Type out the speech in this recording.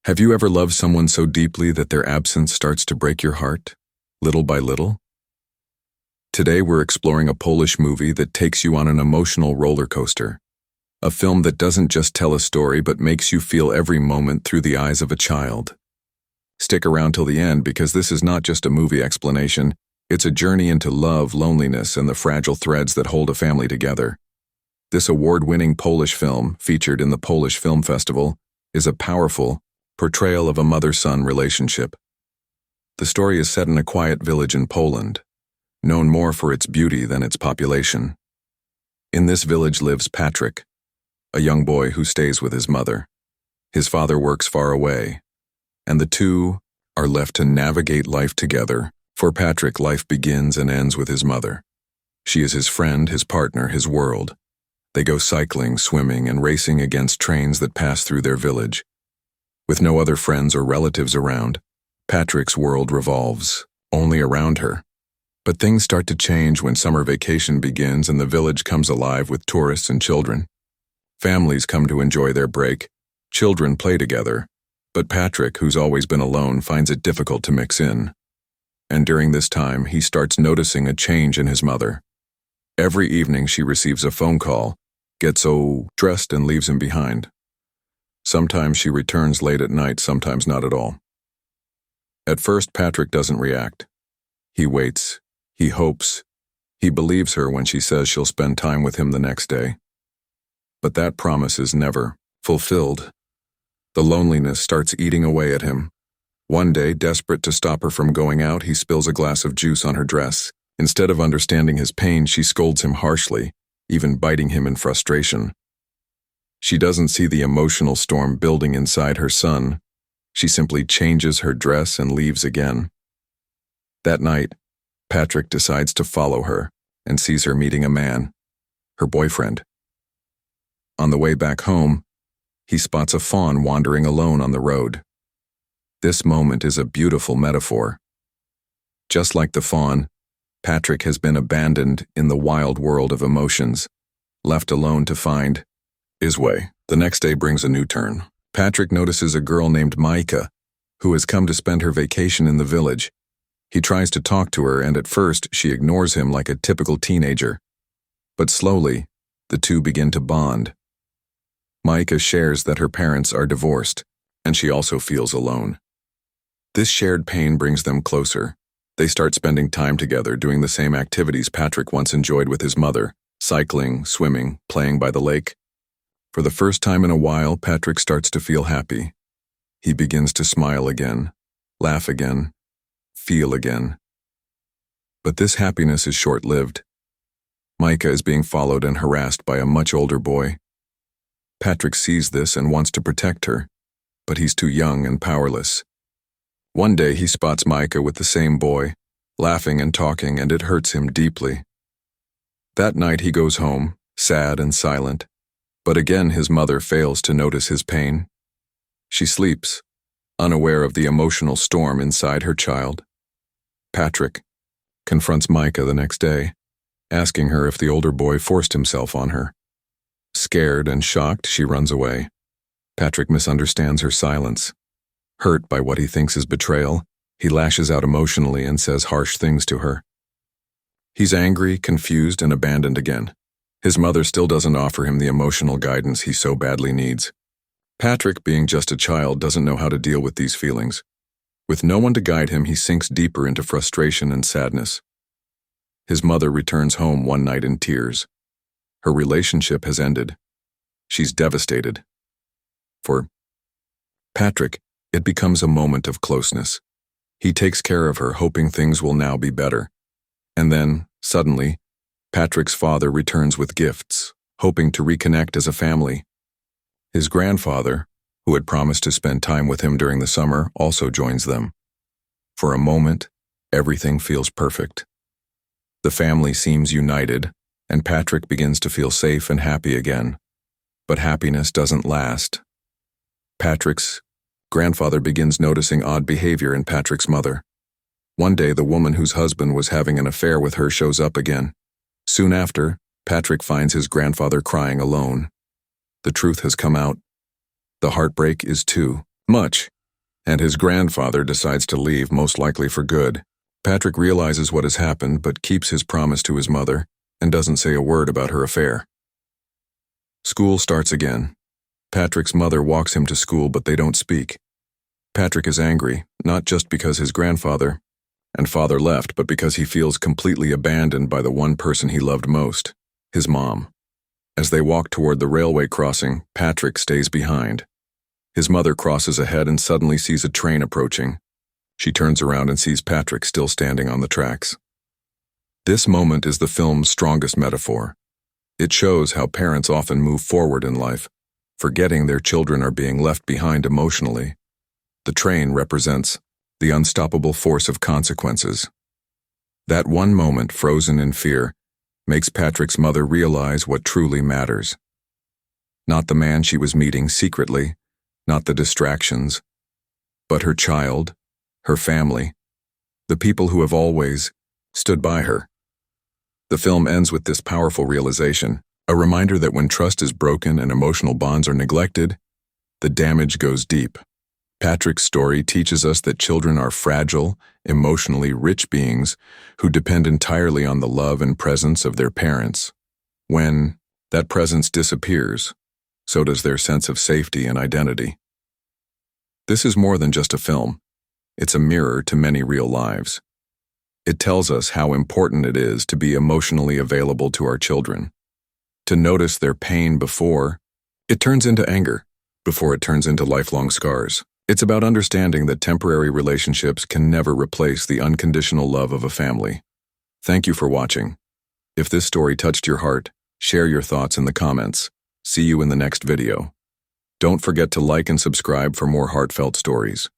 Have you ever loved someone so deeply that their absence starts to break your heart, little by little? Today we're exploring a Polish movie that takes you on an emotional roller coaster. A film that doesn't just tell a story but makes you feel every moment through the eyes of a child. Stick around till the end because this is not just a movie explanation, it's a journey into love, loneliness, and the fragile threads that hold a family together. This award-winning Polish film, featured in the Polish Film Festival, is a powerful portrayal of a mother-son relationship. The story is set in a quiet village in Poland, known more for its beauty than its population. In this village lives Patrick, a young boy who stays with his mother. His father works far away, and the two are left to navigate life together. For Patrick, life begins and ends with his mother. She is his friend, his partner, his world. They go cycling, swimming, and racing against trains that pass through their village. With no other friends or relatives around, Patrick's world revolves only around her. But things start to change when summer vacation begins and the village comes alive with tourists and children. Families come to enjoy their break, children play together, but Patrick, who's always been alone, finds it difficult to mix in. And during this time, he starts noticing a change in his mother. Every evening she receives a phone call, gets so dressed and leaves him behind. Sometimes she returns late at night, sometimes not at all. At first, Patrick doesn't react. He waits, he hopes, he believes her when she says she'll spend time with him the next day. But that promise is never fulfilled. The loneliness starts eating away at him. One day, desperate to stop her from going out, he spills a glass of juice on her dress. Instead of understanding his pain, she scolds him harshly, even biting him in frustration. She doesn't see the emotional storm building inside her son. She simply changes her dress and leaves again. That night, Patrick decides to follow her and sees her meeting a man, her boyfriend. On the way back home, he spots a fawn wandering alone on the road. This moment is a beautiful metaphor. Just like the fawn, Patrick has been abandoned in the wild world of emotions, left alone to find his way. The next day brings a new turn. Patrick notices a girl named Maika, who has come to spend her vacation in the village. He tries to talk to her, and at first she ignores him like a typical teenager. But slowly, the two begin to bond. Maika shares that her parents are divorced, and she also feels alone. This shared pain brings them closer. They start spending time together, doing the same activities Patrick once enjoyed with his mother, cycling, swimming, playing by the lake. For the first time in a while, Patrick starts to feel happy. He begins to smile again, laugh again, feel again. But this happiness is short-lived. Maika is being followed and harassed by a much older boy. Patrick sees this and wants to protect her, but he's too young and powerless. One day he spots Maika with the same boy, laughing and talking, and it hurts him deeply. That night he goes home, sad and silent, but again his mother fails to notice his pain. She sleeps, unaware of the emotional storm inside her child. Patrick confronts Maika the next day, asking her if the older boy forced himself on her. Scared and shocked, she runs away. Patrick misunderstands her silence. Hurt by what he thinks is betrayal, he lashes out emotionally and says harsh things to her. He's angry, confused, and abandoned again. His mother still doesn't offer him the emotional guidance he so badly needs. Patrick, being just a child, doesn't know how to deal with these feelings. With no one to guide him, he sinks deeper into frustration and sadness. His mother returns home one night in tears. Her relationship has ended. She's devastated. For Patrick, it becomes a moment of closeness. He takes care of her, hoping things will now be better. And then, suddenly, Patrick's father returns with gifts, hoping to reconnect as a family. His grandfather, who had promised to spend time with him during the summer, also joins them. For a moment, everything feels perfect. The family seems united, and Patrick begins to feel safe and happy again. But happiness doesn't last. Patrick's grandfather begins noticing odd behavior in Patrick's mother. One day, the woman whose husband was having an affair with her shows up again. Soon after, Patrick finds his grandfather crying alone. The truth has come out. The heartbreak is too much. and his grandfather decides to leave, most likely for good. Patrick realizes what has happened but keeps his promise to his mother and doesn't say a word about her affair. School starts again. Patrick's mother walks him to school, but they don't speak. Patrick is angry, not just because his grandfather and father left, but because he feels completely abandoned by the one person he loved most, his mom. As they walk toward the railway crossing, Patrick stays behind. His mother crosses ahead and suddenly sees a train approaching. She turns around and sees Patrick still standing on the tracks. This moment is the film's strongest metaphor. It shows how parents often move forward in life, forgetting their children are being left behind emotionally. The train represents the unstoppable force of consequences. That one moment, frozen in fear, makes Patrick's mother realize what truly matters. Not the man she was meeting secretly, not the distractions, but her child, her family, the people who have always stood by her. The film ends with this powerful realization, a reminder that when trust is broken and emotional bonds are neglected, the damage goes deep. Patrick's story teaches us that children are fragile, emotionally rich beings who depend entirely on the love and presence of their parents. When that presence disappears, so does their sense of safety and identity. This is more than just a film. It's a mirror to many real lives. It tells us how important it is to be emotionally available to our children, to notice their pain before it turns into anger, before it turns into lifelong scars. It's about understanding that temporary relationships can never replace the unconditional love of a family. Thank you for watching. If this story touched your heart, share your thoughts in the comments. See you in the next video. Don't forget to like and subscribe for more heartfelt stories.